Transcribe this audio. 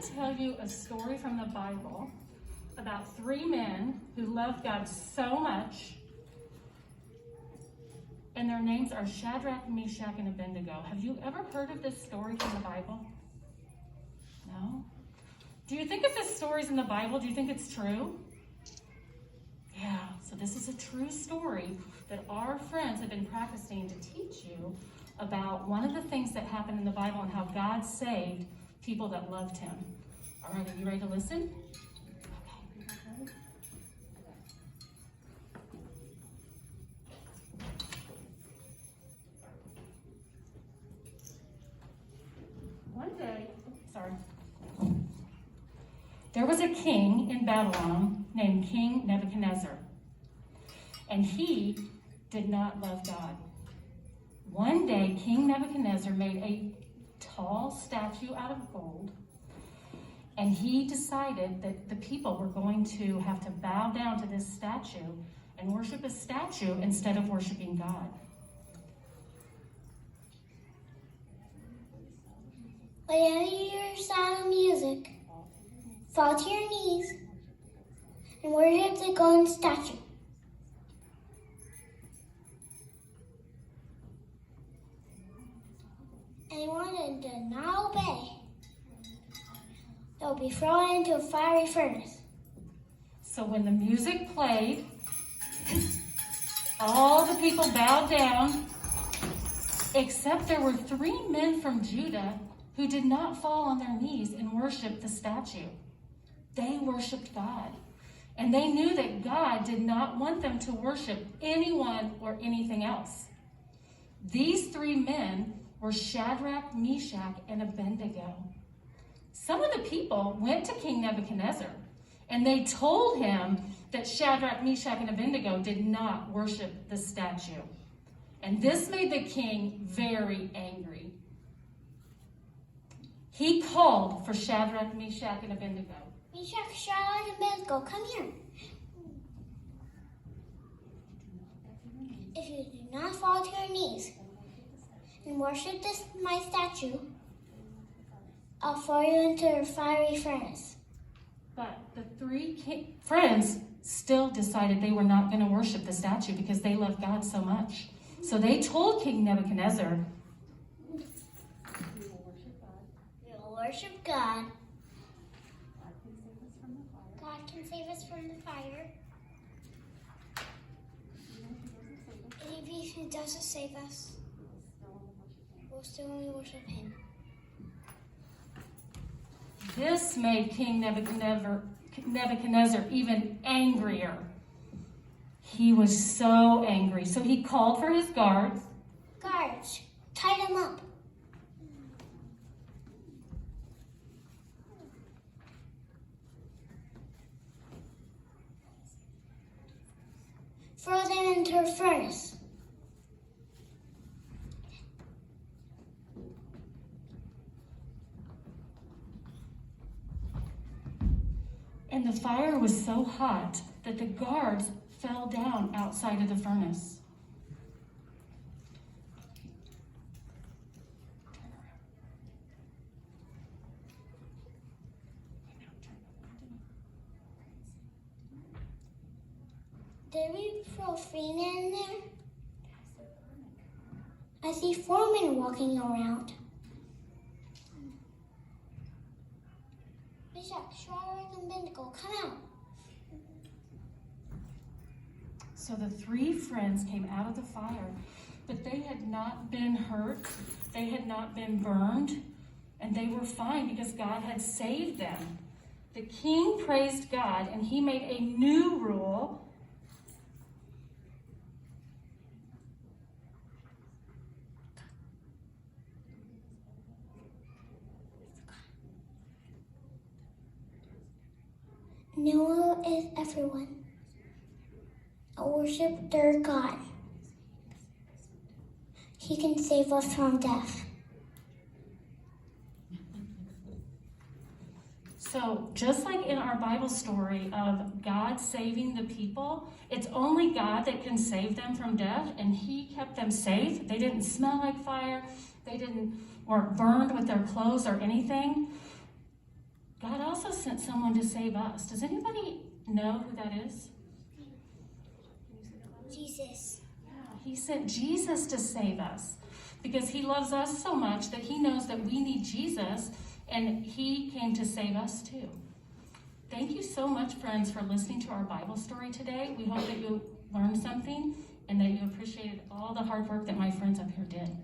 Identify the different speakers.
Speaker 1: to tell you a story from the Bible about three men who loved God so much, and their names are Shadrach, Meshach, and Abednego. Have you ever heard of this story from the Bible? No? Do you think if this story's in the Bible, do you think it's true? Yeah, so this is a true story that our friends have been practicing to teach you about one of the things that happened in the Bible and how God saved people that loved him. All right, are you ready to listen? Okay. One day, there was a king in Babylon named King Nebuchadnezzar, and he did not love God. One day, King Nebuchadnezzar made a tall statue out of gold, and he decided that the people were going to have to bow down to this statue and worship a statue instead of worshiping God.
Speaker 2: Whenever you hear sound of music, fall to your knees and worship the golden statue. Anyone that does not obey, they'll be thrown into a fiery furnace.
Speaker 1: So when the music played, all the people bowed down, except there were three men from Judah who did not fall on their knees and worship the statue. They worshiped God. And they knew that God did not want them to worship anyone or anything else. These three men were Shadrach, Meshach, and Abednego. Some of the people went to King Nebuchadnezzar, and they told him that Shadrach, Meshach, and Abednego did not worship the statue. And this made the king very angry. He called for Shadrach, Meshach, and Abednego.
Speaker 2: Meshach, Shadrach, and Abednego, come here. If you do not fall to your knees and worship my statue, I'll throw you into a fiery furnace.
Speaker 1: But the three friends still decided they were not going to worship the statue because they loved God so much. So they told King Nebuchadnezzar, "We will worship God.
Speaker 2: We will worship God.
Speaker 1: God can save us from the fire.
Speaker 2: God can save us from the fire. And if he doesn't save us, we'll still only worship him."
Speaker 1: This made King Nebuchadnezzar even angrier. He was so angry. So he called for his guards.
Speaker 2: Guards, tie them up. Throw them into a furnace.
Speaker 1: And the fire was so hot that the guards fell down outside of the furnace.
Speaker 2: Did we throw Fina in there? I see 4 men walking around. Meshach, Shadrach, and Abednego, come out.
Speaker 1: So the three friends came out of the fire, but they had not been hurt, they had not been burned, and they were fine because God had saved them. The king praised God, and he made a new rule.
Speaker 2: Noah is everyone. Worship their God. He can save us from death.
Speaker 1: So just like in our Bible story of God saving the people, it's only God that can save them from death, and he kept them safe. They didn't smell like fire. They weren't burned with their clothes or anything. sent someone to save us. Does anybody know who that is?
Speaker 2: Jesus.
Speaker 1: He sent Jesus to save us because he loves us so much that he knows that we need Jesus, and he came to save us too. Thank you so much, friends, for listening to our Bible story today. We hope that you learned something and that you appreciated all the hard work that my friends up here did.